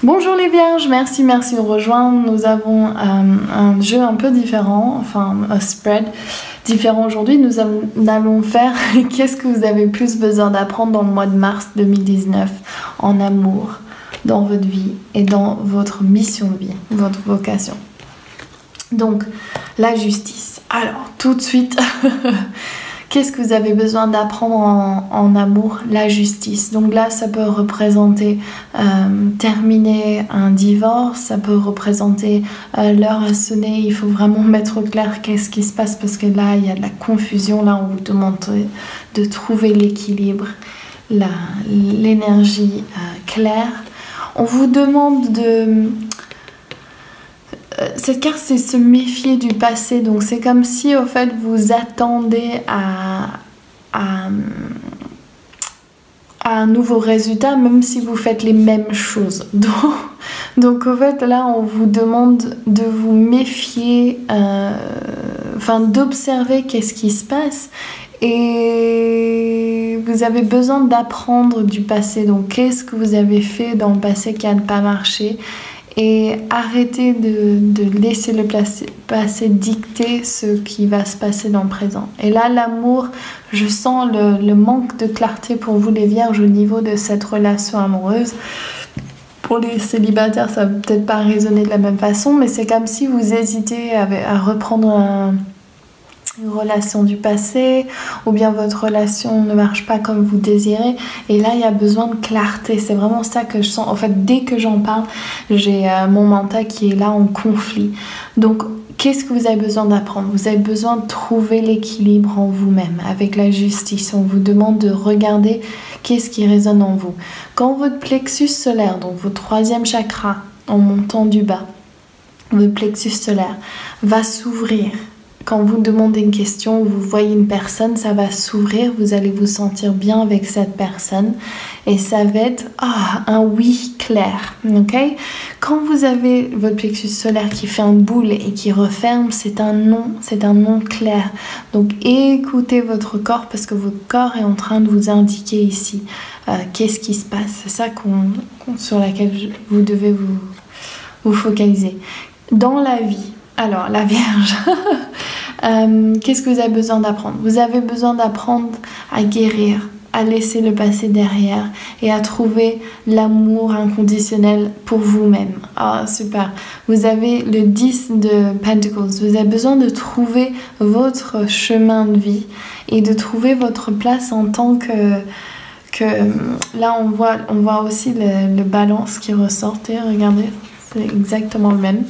Bonjour les vierges, merci de nous rejoindre. Nous avons un jeu un peu différent, enfin un spread différent aujourd'hui. Nous allons faire qu'est-ce que vous avez plus besoin d'apprendre dans le mois de mars 2019 en amour, dans votre vie et dans votre mission de vie, votre vocation. Donc, la justice. Alors, tout de suite, qu'est-ce que vous avez besoin d'apprendre en amour? La justice. Donc là, ça peut représenter terminer un divorce, ça peut représenter l'heure a sonné, il faut vraiment mettre au clair qu'est-ce qui se passe parce que là, il y a de la confusion. Là, on vous demande de trouver l'équilibre, l'énergie claire. On vous demande de... Cette carte, c'est se méfier du passé. Donc, c'est comme si, au fait, vous attendez à un nouveau résultat, même si vous faites les mêmes choses. Donc en fait, là, on vous demande de vous méfier, d'observer qu'est-ce qui se passe. Et vous avez besoin d'apprendre du passé. Donc, qu'est-ce que vous avez fait dans le passé qui n'a pas marché? Et arrêtez de laisser le passé dicter ce qui va se passer dans le présent. Et là, l'amour, je sens le manque de clarté pour vous les vierges au niveau de cette relation amoureuse. Pour les célibataires, ça va peut-être pas résonner de la même façon, mais c'est comme si vous hésitez à reprendre une relation du passé, ou bien votre relation ne marche pas comme vous désirez, et là il y a besoin de clarté. C'est vraiment ça que je sens. En fait, dès que j'en parle, j'ai mon mental qui est là en conflit. Donc qu'est-ce que vous avez besoin d'apprendre? Vous avez besoin de trouver l'équilibre en vous-même avec la justice. On vous demande de regarder qu'est-ce qui résonne en vous. Quand votre plexus solaire, donc votre troisième chakra en montant du bas, votre plexus solaire va s'ouvrir. Quand vous demandez une question, vous voyez une personne, ça va s'ouvrir, vous allez vous sentir bien avec cette personne et ça va être un oui clair, ok? Quand vous avez votre plexus solaire qui fait un boule et qui referme, c'est un non clair. Donc écoutez votre corps parce que votre corps est en train de vous indiquer ici qu'est-ce qui se passe. C'est ça sur laquelle vous devez vous focaliser. Dans la vie, alors la Vierge, qu'est-ce que vous avez besoin d'apprendre? Vous avez besoin d'apprendre à guérir, à laisser le passé derrière et à trouver l'amour inconditionnel pour vous-même. Ah, super. Vous avez le 10 de Pentacles. Vous avez besoin de trouver votre chemin de vie et de trouver votre place en tant que là, on voit aussi le balance qui ressortait. Regardez, c'est exactement le même.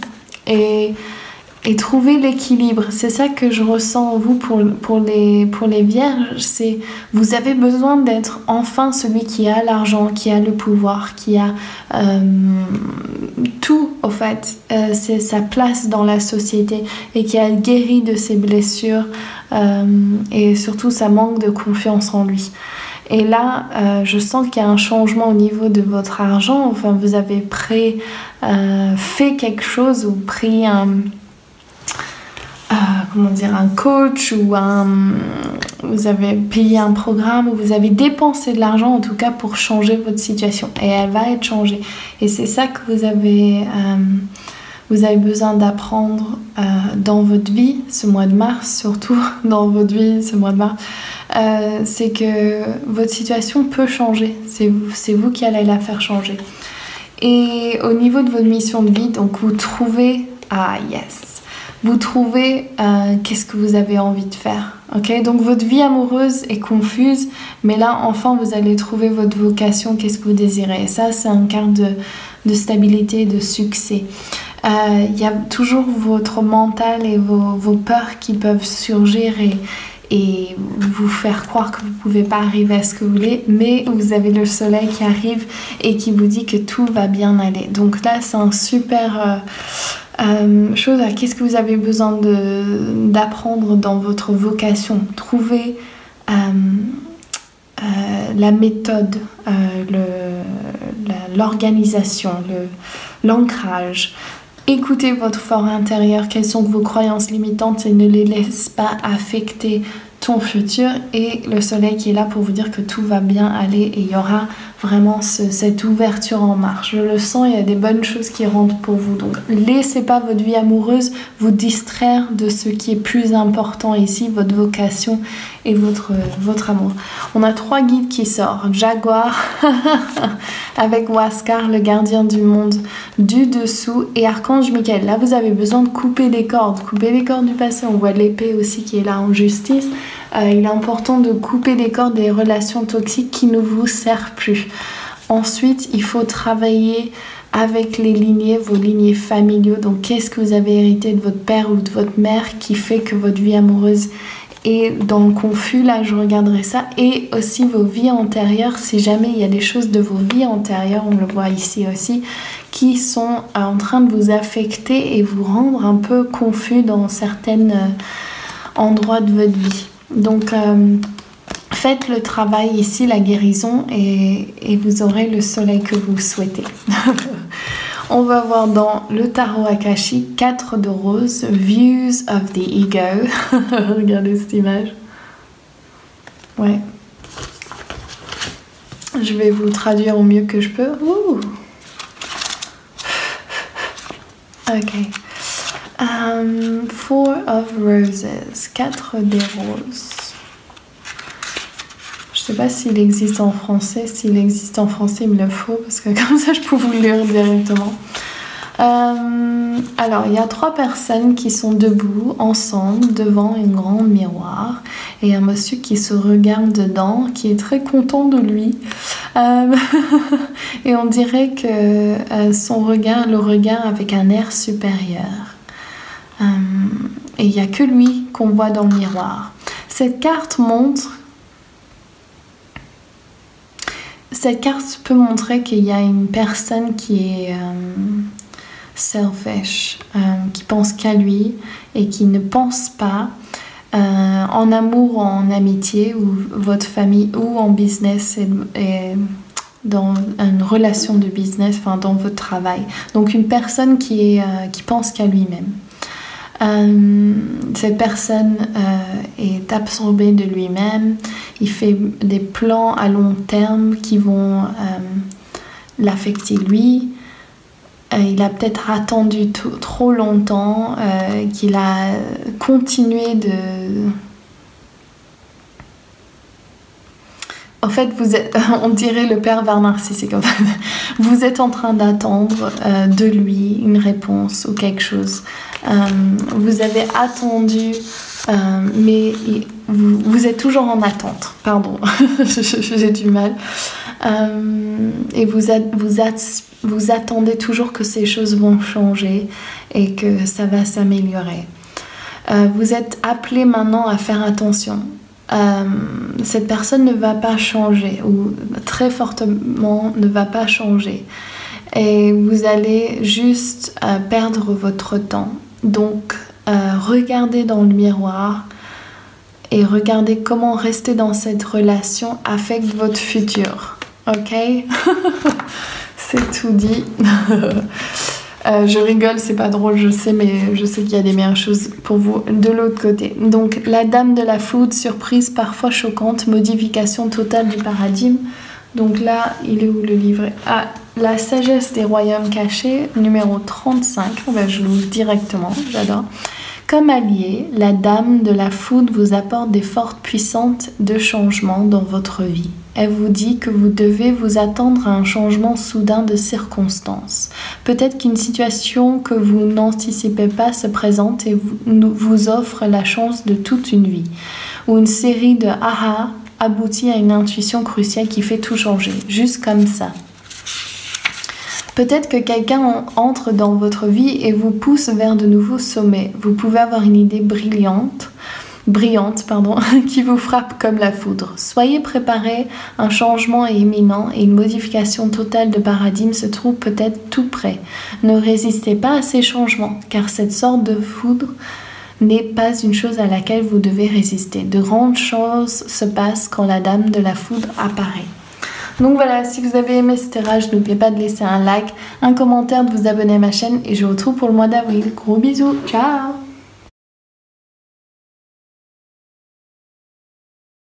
Et trouver l'équilibre, c'est ça que je ressens en vous pour les vierges, c'est vous avez besoin d'être enfin celui qui a l'argent, qui a le pouvoir, qui a tout en fait, c'est sa place dans la société et qui a guéri de ses blessures et surtout sa manque de confiance en lui. Et là, je sens qu'il y a un changement au niveau de votre argent, enfin vous avez fait quelque chose ou pris un coach ou vous avez payé un programme ou vous avez dépensé de l'argent en tout cas pour changer votre situation et elle va être changée. Et c'est ça que vous avez besoin d'apprendre dans votre vie ce mois de mars, surtout dans votre vie ce mois de mars. C'est que votre situation peut changer. C'est vous qui allez la faire changer. Et au niveau de votre mission de vie, donc vous trouvez... Ah yes! Vous trouvez qu'est-ce que vous avez envie de faire. Okay? Donc votre vie amoureuse est confuse, mais là enfin vous allez trouver votre vocation, qu'est-ce que vous désirez. Et ça c'est une carte de stabilité, de succès. Il y a toujours votre mental et vos peurs qui peuvent surgir et vous faire croire que vous ne pouvez pas arriver à ce que vous voulez, mais vous avez le soleil qui arrive et qui vous dit que tout va bien aller. Donc là c'est un super... chose à qu'est-ce que vous avez besoin d'apprendre dans votre vocation. Trouver la méthode, l'organisation, l'ancrage. Écoutez votre fort intérieur, quelles sont vos croyances limitantes et ne les laissez pas affecter ton futur et le soleil qui est là pour vous dire que tout va bien aller et il y aura vraiment cette ouverture en marche. Je le sens, il y a des bonnes choses qui rentrent pour vous. Donc laissez pas votre vie amoureuse vous distraire de ce qui est plus important ici, votre vocation et votre amour. On a 3 guides qui sortent. Jaguar avec Huáscar, le gardien du monde du dessous, et Archange Michael. Là vous avez besoin de couper les cordes du passé. On voit l'épée aussi qui est là en justice. Il est important de couper les cordes des relations toxiques qui ne vous servent plus. Ensuite, il faut travailler avec les lignées, vos lignées familiaux. Donc, qu'est-ce que vous avez hérité de votre père ou de votre mère qui fait que votre vie amoureuse est dans le confus? Là, je regarderai ça. Et aussi vos vies antérieures, si jamais il y a des choses de vos vies antérieures, on le voit ici aussi, qui sont en train de vous affecter et vous rendre un peu confus dans certains endroits de votre vie. Donc, faites le travail ici, la guérison, et vous aurez le soleil que vous souhaitez. On va voir dans le tarot akashique 4 de rose, Views of the Ego. Regardez cette image. Ouais. Je vais vous traduire au mieux que je peux. Ouh. Ok. 4 of Roses, 4 des roses. Je sais pas s'il existe en français. S'il existe en français, il me le faut parce que comme ça je peux vous le lire directement. Alors, il y a 3 personnes qui sont debout ensemble devant un grand miroir et un monsieur qui se regarde dedans, qui est très content de lui. Et on dirait que son regard, le regard avec un air supérieur. Et il n'y a que lui qu'on voit dans le miroir. Cette carte peut montrer qu'il y a une personne qui est selfish, qui pense qu'à lui et qui ne pense pas en amour ou en amitié ou votre famille ou en business et dans une relation de business, enfin dans votre travail. Donc une personne qui pense qu'à lui-même. Cette personne est absorbée de lui-même. Il fait des plans à long terme qui vont l'affecter lui. Il a peut-être attendu trop longtemps, qu'il a continué de... En fait, on dirait le pervers narcissique. En fait. Vous êtes en train d'attendre de lui une réponse ou quelque chose. Vous avez attendu, mais vous êtes toujours en attente. Pardon, j'ai du mal. Et vous attendez toujours que ces choses vont changer et que ça va s'améliorer. Vous êtes appelé maintenant à faire attention. Cette personne ne va pas changer ou très fortement ne va pas changer et vous allez juste perdre votre temps. Donc regardez dans le miroir et regardez comment rester dans cette relation affecte votre futur. Ok? C'est tout dit. Je rigole, c'est pas drôle, je sais, mais je sais qu'il y a des meilleures choses pour vous de l'autre côté. Donc, la dame de la foudre, surprise parfois choquante, modification totale du paradigme. Donc là, il est où le livret? Ah, la sagesse des royaumes cachés, numéro 35. Je l'ouvre directement, j'adore. Comme allié, la dame de la foudre vous apporte des forces puissantes de changement dans votre vie. Elle vous dit que vous devez vous attendre à un changement soudain de circonstances. Peut-être qu'une situation que vous n'anticipez pas se présente et vous offre la chance de toute une vie. Ou une série de aha aboutit à une intuition cruciale qui fait tout changer, juste comme ça. Peut-être que quelqu'un entre dans votre vie et vous pousse vers de nouveaux sommets. Vous pouvez avoir une idée brillante, qui vous frappe comme la foudre. Soyez préparés, un changement est imminent et une modification totale de paradigme se trouve peut-être tout près. Ne résistez pas à ces changements, car cette sorte de foudre n'est pas une chose à laquelle vous devez résister. De grandes choses se passent quand la dame de la foudre apparaît. Donc voilà, si vous avez aimé ce tirage, n'oubliez pas de laisser un like, un commentaire, de vous abonner à ma chaine et je vous retrouve pour le mois d'avril. Gros bisous, ciao!